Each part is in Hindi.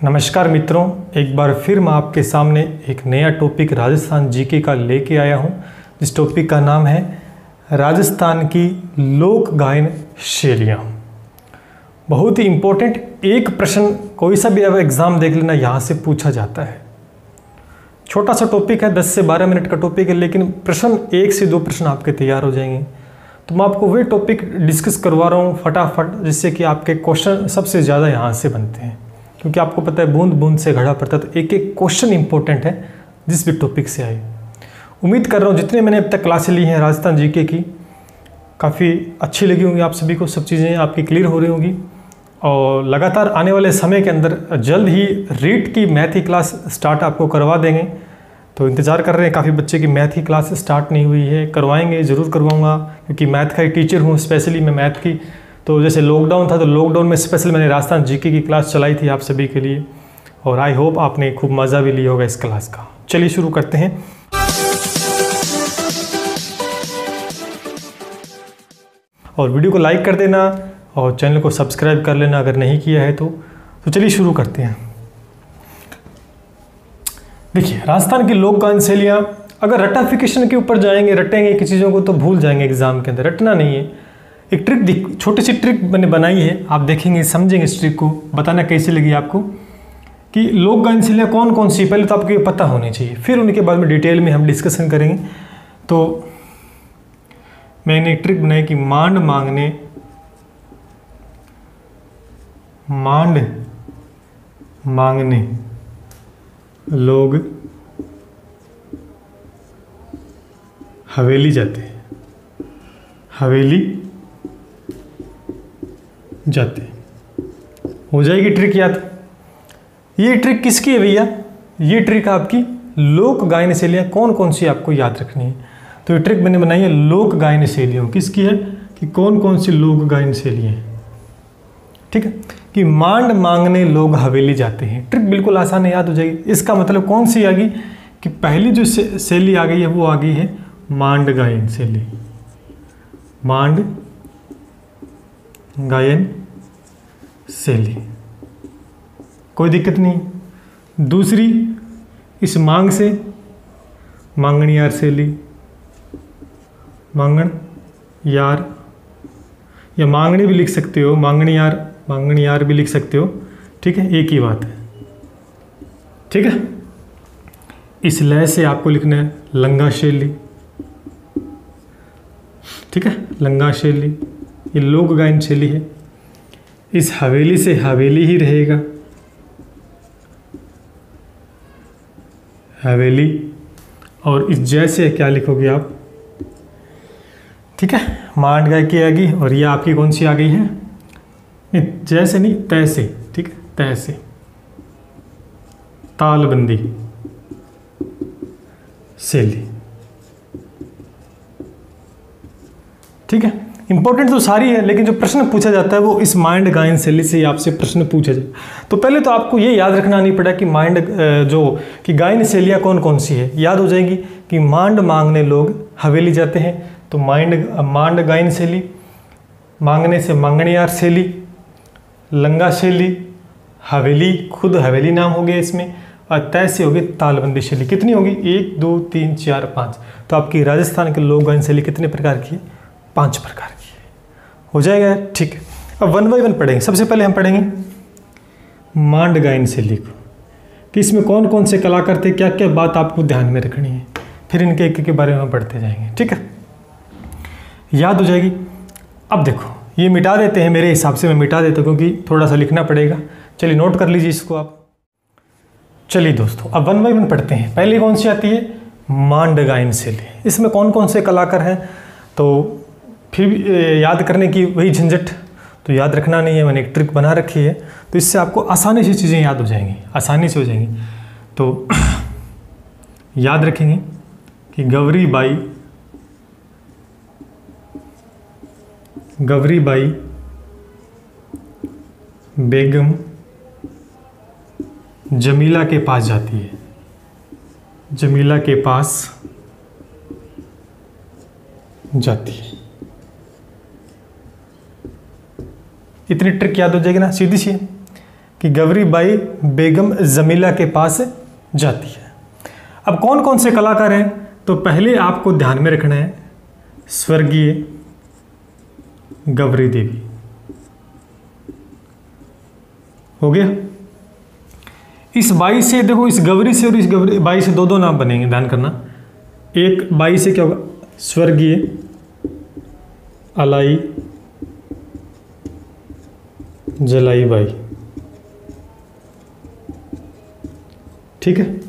नमस्कार मित्रों, एक बार फिर मैं आपके सामने एक नया टॉपिक राजस्थान जीके का लेके आया हूँ। जिस टॉपिक का नाम है राजस्थान की लोक गायन शैलियाँ। बहुत ही इम्पोर्टेंट एक प्रश्न कोई सा भी अब एग्ज़ाम देख लेना, यहाँ से पूछा जाता है। छोटा सा टॉपिक है, 10 से 12 मिनट का टॉपिक है, लेकिन प्रश्न 1 से 2 प्रश्न आपके तैयार हो जाएंगे। तो मैं आपको वही टॉपिक डिस्कस करवा रहा हूँ फटाफट, जिससे कि आपके क्वेश्चन सबसे ज़्यादा यहाँ से बनते हैं। क्योंकि आपको पता है बूंद बूंद से घड़ा पड़ता है, तो एक एक क्वेश्चन इंपॉर्टेंट है जिस भी टॉपिक से आए। उम्मीद कर रहा हूँ जितने मैंने अब तक क्लासें ली हैं राजस्थान जीके की, काफ़ी अच्छी लगी होंगी आप सभी को, सब चीज़ें आपकी क्लियर हो रही होंगी। और लगातार आने वाले समय के अंदर जल्द ही रीट की मैथ की क्लास स्टार्ट आपको करवा देंगे। तो इंतज़ार कर रहे हैं काफ़ी बच्चे की मैथ की क्लास स्टार्ट नहीं हुई है, करवाएंगे, ज़रूर करवाऊँगा, क्योंकि मैथ का ही टीचर हूँ, स्पेशली मैं मैथ की। तो जैसे लॉकडाउन था तो लॉकडाउन में स्पेशल मैंने राजस्थान जीके की क्लास चलाई थी आप सभी के लिए, और आई होप आपने खूब मज़ा भी लिया होगा इस क्लास का। चलिए शुरू करते हैं। और वीडियो को लाइक कर देना और चैनल को सब्सक्राइब कर लेना अगर नहीं किया है तो चलिए शुरू करते हैं। देखिए, राजस्थान की लोक गायन शैलियाँ, अगर रटाफिकेशन के ऊपर जाएंगे, रटेंगे कि चीज़ों को तो भूल जाएंगे एग्जाम के अंदर, रटना नहीं है। एक ट्रिक, छोटी सी ट्रिक मैंने बनाई है, आप देखेंगे समझेंगे इस ट्रिक को, बताना कैसी लगी आपको कि लोक गायन शैलियाँ कौन कौन सी, पहले तो आपको ये पता होनी चाहिए, फिर उनके बाद में डिटेल में हम डिस्कशन करेंगे। तो मैंने एक ट्रिक बनाई कि मांड मांगने लोग हवेली जाते हैं, हो जाएगी ट्रिक याद। ये ट्रिक किसकी है भैया? ये ट्रिक आपकी लोक गायन शैलियाँ कौन कौन सी आपको याद रखनी है। तो ये ट्रिक मैंने बनाई है लोक गायन शैलियों, किसकी है कि कौन कौन सी लोक गायन शैलियाँ हैं। ठीक है, कि मांड मांगने लोग हवेली जाते हैं। ट्रिक बिल्कुल आसान है, याद हो जाएगी। इसका मतलब कौन सी आ गई कि पहली जो शैली आ गई है वो आ गई है मांड गायन शैली, मांड गायन शैली, कोई दिक्कत नहीं। दूसरी इस मांग से मांगणियार शैली, मांगण यार, या मांगणी भी लिख सकते हो, मांगणियार भी लिख सकते हो। ठीक है, एक ही बात है। ठीक है, इस लय से आपको लिखना है लंगा शैली। ठीक है, लंगा शैली ये लोक गायन शैली है। इस हवेली से हवेली ही रहेगा, हवेली। और इस जैसे क्या लिखोगे आप? ठीक है, मांड गाय की आ गई, और ये आपकी कौन सी आ गई है? जैसे नहीं, तैसे। ठीक है, तैसे, तालबंदी शैली। ठीक है, इंपॉर्टेंट तो सारी है, लेकिन जो प्रश्न पूछा जाता है वो इस मांड गायन शैली से आपसे प्रश्न पूछा जाए। तो पहले तो आपको ये याद रखना नहीं पड़ा कि मांड कि गायन शैलियाँ कौन कौन सी है। याद हो जाएगी कि मांड मांगने लोग हवेली जाते हैं, तो मांड गायन शैली, मांगने से मांगणियार शैली, लंगा शैली, हवेली, खुद हवेली नाम हो गया इसमें, और तय से होगी तालबंदी शैली। कितनी होगी? 1 2 3 4 5। तो आपकी राजस्थान के लोक गायन शैली कितने प्रकार की? 5 प्रकार की है। हो जाएगा, ठीक है। अब 1 बाय 1 पढ़ेंगे। सबसे पहले हम पढ़ेंगे मांड गायन शैली को, कि इसमें कौन कौन से कलाकार थे, क्या क्या बात आपको ध्यान में रखनी है, फिर इनके एक के बारे में पढ़ते जाएंगे। ठीक है, याद हो जाएगी। अब देखो, ये मिटा देते हैं, मेरे हिसाब से मैं मिटा देता हूँ क्योंकि थोड़ा सा लिखना पड़ेगा। चलिए नोट कर लीजिए इसको आप। चलिए दोस्तों, अब 1 बाय 1 पढ़ते हैं। पहले कौन सी आती है? मांड गायन शैली। इसमें कौन कौन से कलाकार हैं, तो फिर याद करने की वही झंझट तो याद रखना नहीं है, मैंने एक ट्रिक बना रखी है, तो इससे आपको आसानी से चीज़ें याद हो जाएंगी, आसानी से हो जाएंगी। तो याद रखेंगे कि गौरी बाई बेगम जमीला के पास जाती है, जमीला के पास जाती है। इतनी ट्रिक याद हो जाएगी ना, सीधी सी है कि गवरी बाई बेगम जमीला के पास जाती है। अब कौन कौन से कलाकार हैं, तो पहले आपको ध्यान में रखना है स्वर्गीय गवरी देवी, हो गया। इस बाई से देखो, इस गवरी से और इस गवरी बाई से दो नाम बनेंगे, ध्यान करना। एक बाई से क्या होगा, स्वर्गीय अलाई जलाई बाई, ठीक है।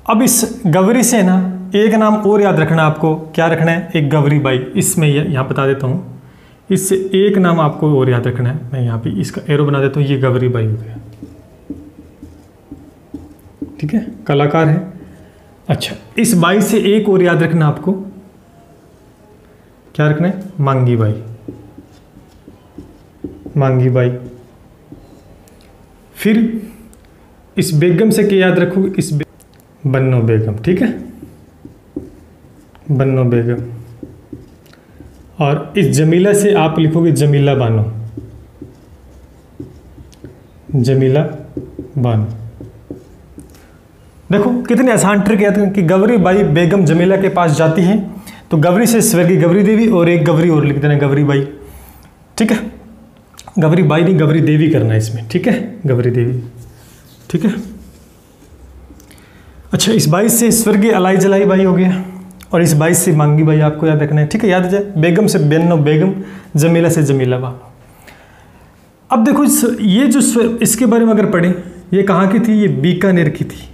अब इस गवरी से ना एक नाम और याद रखना आपको, क्या रखना है, एक गवरी बाई, इसमें यहाँ बता देता हूँ, इससे एक नाम आपको और याद रखना है, मैं यहाँ पे इसका एरो बना देता हूँ, ये गवरी बाई हो गया, ठीक है, कलाकार है। अच्छा, इस बाई से एक और याद रखना आपको, क्या रखना है, मांगी बाई, मांगी बाई। फिर इस बेगम से क्या याद रखो, इस बन्नो बेगम, ठीक है, बन्नो बेगम। और इस जमीला से आप लिखोगे जमीला बानो, जमीला बानो। देखो कितने आसान ट्रिक है कि गवरी बाई बेगम जमीला के पास जाती है, तो गवरी से स्वर्गीय गवरी देवी और एक गवरी और लिख देना, गवरी बाई, ठीक है। गवरी बाई नहीं, गवरी देवी करना है इसमें, ठीक है, गवरी देवी, ठीक है। अच्छा, इस बाई से स्वर्गीय अलाई जलाई बाई हो गया, और इस बाई से मांगी बाई आपको याद रखना है, ठीक है, याद आ जाए। बेगम से बेन्नो बेगम, जमीला से जमीला बा। अब देखो ये जो इसके बारे में अगर पढ़ें, ये कहाँ की थी, ये बीकानेर की थी,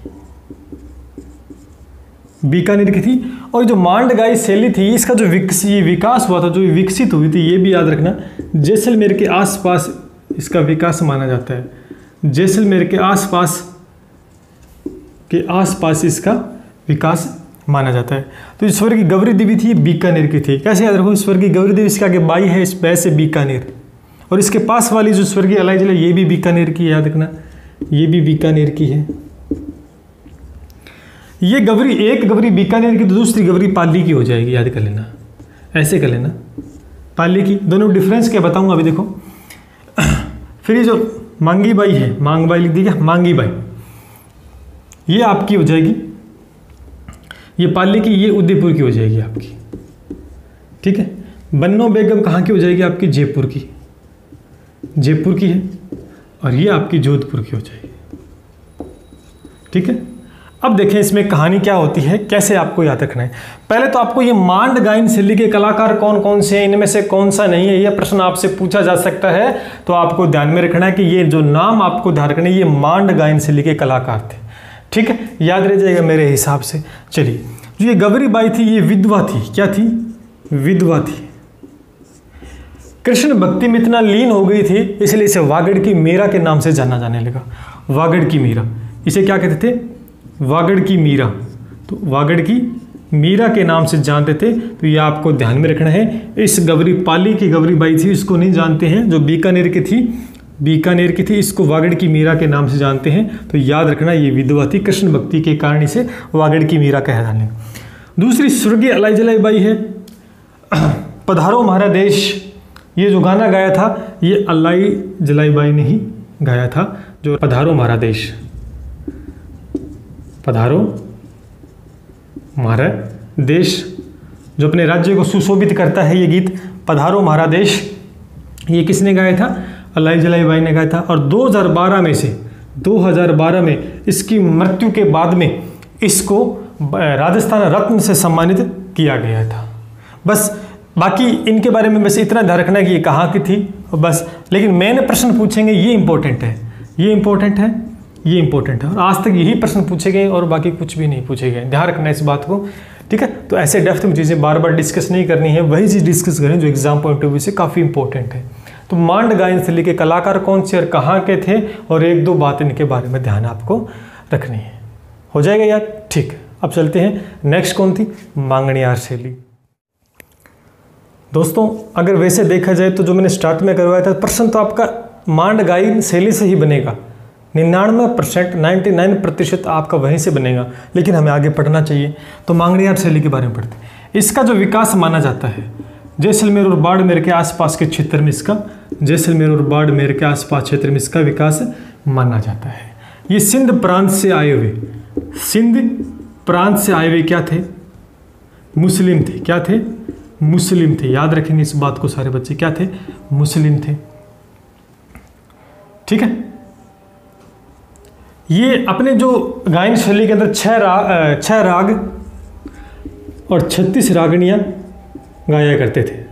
बीकानेर की थी। और जो मांडगाई शैली थी, इसका जो विकास हुआ था, जो विकसित हुई थी, ये भी याद रखना, जैसलमेर के आसपास इसका विकास माना जाता है, जैसलमेर के आसपास इसका विकास माना जाता है। तो स्वर्गीय गवरी देवी थी, बीकानेर की थी। कैसे याद रखो, स्वर्गीय गवरी देवी, इसके आगे बाई है, इस बै से बीकानेर, और इसके पास वाली जो स्वर्गीय अलाई जलाई, ये भी बीकानेर की, याद रखना, ये भी बीकानेर की है। ये गवरी, एक गवरी बीकानेर की, तो दूसरी गवरी पाली की हो जाएगी, याद कर लेना, ऐसे कर लेना, पाली की। दोनों डिफरेंस क्या बताऊंगा अभी, देखो। फिर ये जो मांगी बाई है, मांग बाई लिख दी क्या, मांगी बाई, ये आपकी हो जाएगी, ये पाली की, ये उदयपुर की हो जाएगी आपकी, ठीक है। बन्नो बेगम कहाँ की हो जाएगी आपकी, जयपुर की, जयपुर की है, और ये आपकी जोधपुर की हो जाएगी, ठीक है। अब देखें इसमें कहानी क्या होती है, कैसे आपको याद रखना है। पहले तो आपको ये मांड गायन शैली के कलाकार कौन कौन से हैं, इनमें से कौन सा नहीं है, यह प्रश्न आपसे पूछा जा सकता है। तो आपको ध्यान में रखना है कि ये जो नाम आपको ध्यान रखना है, ये मांड गायन शैली के कलाकार थे, ठीक है, याद रह जाएगा मेरे हिसाब से। चलिए, जो ये गवरी बाई थी, ये विधवा थी, क्या थी, विधवा थी। कृष्ण भक्ति में इतना लीन हो गई थी, इसलिए इसे वागड़ की मीरा के नाम से जाना जाने लगा। वागड़ की मीरा, इसे क्या कहते थे, वागड़ की मीरा। तो वागड़ की मीरा के नाम से जानते थे। तो ये आपको ध्यान में रखना है। इस गवरी, पाली की गवरी बाई थी, इसको नहीं जानते हैं। जो बीकानेर की थी, बीकानेर की थी, इसको वागड़ की मीरा के नाम से जानते हैं। तो याद रखना, ये विधवा थी, कृष्ण भक्ति के कारण इसे वागड़ की मीरा कह जाने। दूसरी स्वर्गीय अलाई जलाई बाई है, पधारो हमारा देश। ये जो गाना गाया था, ये अलाई जलाई बाई ने ही गाया था, जो पधारो हमारा देश, पधारो हमारा देश, जो अपने राज्य को सुशोभित करता है। ये गीत पधारो हमारा देश, ये किसने गाया था, अलाई जलाई बाई ने गाया था। और 2012 में इसकी मृत्यु के बाद में इसको राजस्थान रत्न से सम्मानित किया गया था। बस बाकी इनके बारे में बस इतना ध्यान रखना कि ये कहाँ की थी बस। लेकिन मैंने प्रश्न पूछेंगे, ये इंपॉर्टेंट है, ये इंपॉर्टेंट है, ये इंपॉर्टेंट है। और आज तक यही प्रश्न पूछे गए और बाकी कुछ भी नहीं पूछे गए। ध्यान रखना इस बात को, ठीक है। तो ऐसे डेप्थ में चीज़ें बार बार डिस्कस नहीं करनी है, वही चीज़ डिस्कस करें जो एग्जाम पॉइंट ऑफ व्यू से काफ़ी इंपॉर्टेंट है। तो मांड गायन शैली के कलाकार कौन से और कहाँ के थे, और एक दो बात इनके बारे में ध्यान आपको रखनी है। हो जाएगा यार, ठीक। अब चलते हैं नेक्स्ट, कौन थी, मांगणियार शैली। दोस्तों अगर वैसे देखा जाए तो जो मैंने स्टार्ट में करवाया था प्रश्न, तो आपका मांड गायन शैली से ही बनेगा। 99%, 99% आपका वहीं से बनेगा। लेकिन हमें आगे पढ़ना चाहिए, तो मांगणियार शैली के बारे में पढ़ते हैं। इसका जो विकास माना जाता है, जैसलमेर और बाड़मेर के आसपास के क्षेत्र में इसका, जैसलमेर और बाड़मेर के आसपास क्षेत्र में इसका विकास माना जाता है। ये सिंध प्रांत से आए हुए, सिंध प्रांत से आए हुए क्या थे? मुस्लिम थे। क्या थे? मुस्लिम थे। याद रखेंगे इस बात को सारे बच्चे, क्या थे? मुस्लिम थे। ठीक है। ये अपने जो गायन शैली के अंदर 6 राग और 36 रागनियां गाया करते थे।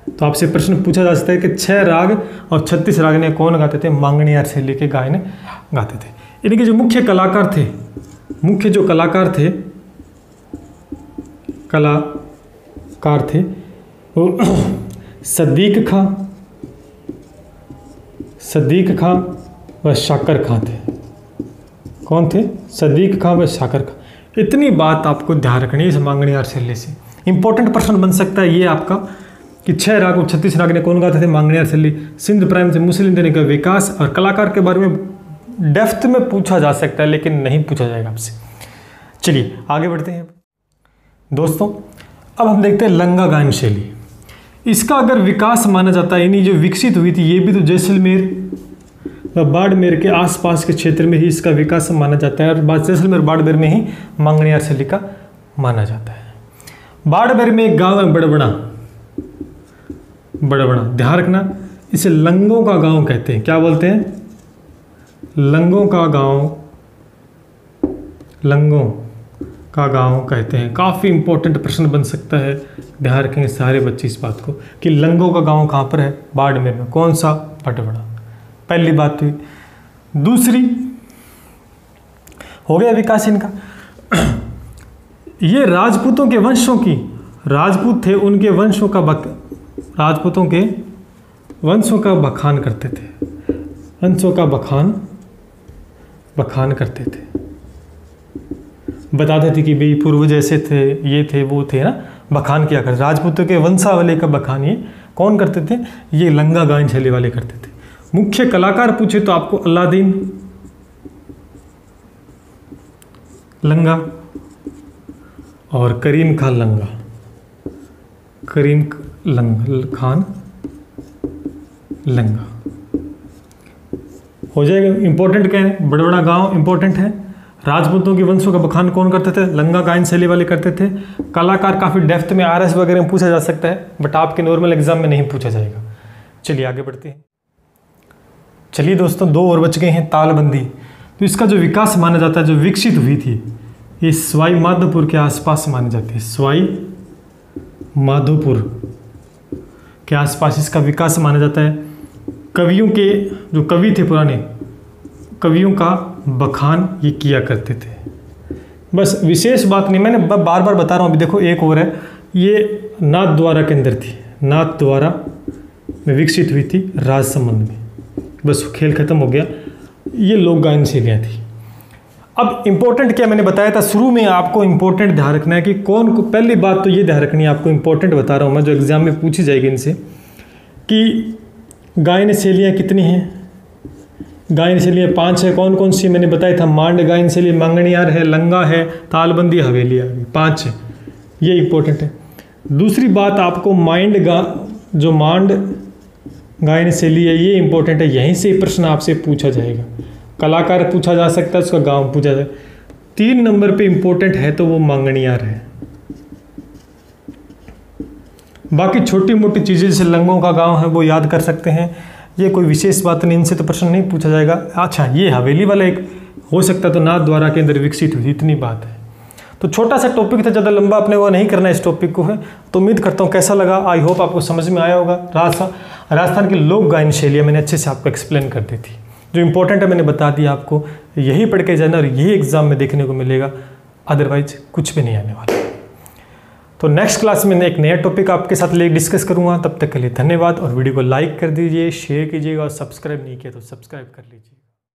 तो आपसे प्रश्न पूछा जा सकता है कि 6 राग और 36 रागनियां कौन गाते थे? मांगणियार शैली के गायन गाते थे। इनके जो मुख्य कलाकार थे, मुख्य जो कलाकार थे वो सदीक खां व शाकर खां थे। कौन थे? सदीक खां व शाकर खां। इतनी बात आपको ध्यान रखनी है इस मांगणियार शैली से। इंपॉर्टेंट प्रश्न बन सकता है ये आपका कि 6 राग और 36 राग ने कौन गाते थे? मांगणियार शैली। सिंध प्रांत से मुस्लिम देने का विकास और कलाकार के बारे में डेप्थ में पूछा जा सकता है, लेकिन नहीं पूछा जाएगा आपसे। चलिए आगे बढ़ते हैं दोस्तों। अब हम देखते हैं लंगा गायन शैली। इसका अगर विकास माना जाता है, यानी जो विकसित हुई थी, ये भी तो जैसलमेर व बाड़मेर के आसपास के क्षेत्र में ही इसका विकास माना जाता है, और जैसलमेर बाड़मेर में ही मांगणियार शैली का माना जाता है। बाड़मेर में एक गांव है बड़बड़ा। ध्यान रखना, इसे लंगों का गांव कहते हैं। क्या बोलते हैं? लंगों का गांव कहते हैं। काफ़ी इंपॉर्टेंट प्रश्न बन सकता है, ध्यान रखेंगे सारे बच्चे इस बात को कि लंगों का गांव कहाँ पर है? बाड़मेर में। कौन सा? बड़बड़ा। पहली बात हुई। दूसरी, हो गया विकास इनका। ये राजपूतों के वंशों की, राजपूत थे, उनके वंशों का राजपूतों के वंशों का बखान करते थे। वंशों का बखान करते थे। बताते थे कि भाई पूर्वज ऐसे थे, ये थे, वो थे ना, बखान किया करते। राजपूतों के वंशावली का बखान ये कौन करते थे? ये लंगा गायन शैली वाले करते थे। मुख्य कलाकार पूछे तो आपको अलादीन लंगा और करीम खान लंगा हो जाएगा। इंपॉर्टेंट क्या है? बड़बड़ा गांव इंपॉर्टेंट है। राजपूतों के वंशों का बखान कौन करते थे? लंगा गायन शैली वाले करते थे। कलाकार काफ़ी डेप्थ में आरएस वगैरह में पूछा जा सकता है, बट आपके नॉर्मल एग्जाम में नहीं पूछा जाएगा। चलिए आगे बढ़ते हैं। चलिए दोस्तों, 2 और बच गए हैं। तालबंदी। तो इसका जो विकास माना जाता है, जो विकसित हुई थी, ये सवाई माधोपुर के आसपास मानी जाती है। सवाई माधोपुर के आसपास इसका विकास माना जाता है। कवियों के जो कवि थे, पुराने कवियों का बखान ये किया करते थे। बस विशेष बात नहीं, मैंने बार बार बता रहा हूँ। अभी देखो एक और है, ये नाथ द्वारा के अंदर थी। नाथ द्वारा में विकसित हुई थी राजसमंद में। बस खेल खत्म हो गया। ये लोक गायन शैलियाँ थी। अब इम्पोर्टेंट क्या मैंने बताया था शुरू में, आपको इम्पोर्टेंट ध्यान रखना है कि कौन को। पहली बात तो ये ध्यान रखनी है आपको, इम्पोर्टेंट बता रहा हूँ मैं, जो एग्जाम में पूछी जाएगी इनसे, कि गायन शैलियाँ कितनी हैं? गायन शैलियाँ 5 है। कौन कौन सी? मैंने बताया था, मांड गायन शैली, मांगणियार है, लंगा है, तालबंदी, हवेली आ गई। 5 है, ये इंपॉर्टेंट है। दूसरी बात आपको जो मांड गायन शैली है, ये इंपॉर्टेंट है। यहीं से प्रश्न आपसे पूछा जाएगा। कलाकार पूछा जा सकता है, उसका गांव पूछा जाए। 3 नंबर पे इंपॉर्टेंट है तो वो मांगणियार है। बाकी छोटी मोटी चीज़ें जैसे लंगों का गांव है वो याद कर सकते हैं, ये कोई विशेष बात नहीं, इनसे तो प्रश्न नहीं पूछा जाएगा। अच्छा, ये हवेली वाला एक हो सकता है, तो नाथ द्वारा के अंदर विकसित हुई, इतनी बात है। तो छोटा सा टॉपिक था, ज़्यादा लंबा अपने वो नहीं करना इस टॉपिक को है। तो उम्मीद करता हूँ कैसा लगा, आई होप आपको समझ में आया होगा। राजस्थान की लोक गायन शैलियाँ मैंने अच्छे से आपको एक्सप्लेन कर दी थी। जो इंपॉर्टेंट है मैंने बता दिया आपको, यही पढ़ के जाना और यही एग्जाम में देखने को मिलेगा, अदरवाइज कुछ भी नहीं आने वाला। तो नेक्स्ट क्लास में एक नया टॉपिक आपके साथ ले डिस्कस करूंगा। तब तक के लिए धन्यवाद, और वीडियो को लाइक कर दीजिए, शेयर कीजिएगा, और सब्सक्राइब नहीं किया तो सब्सक्राइब कर लीजिए।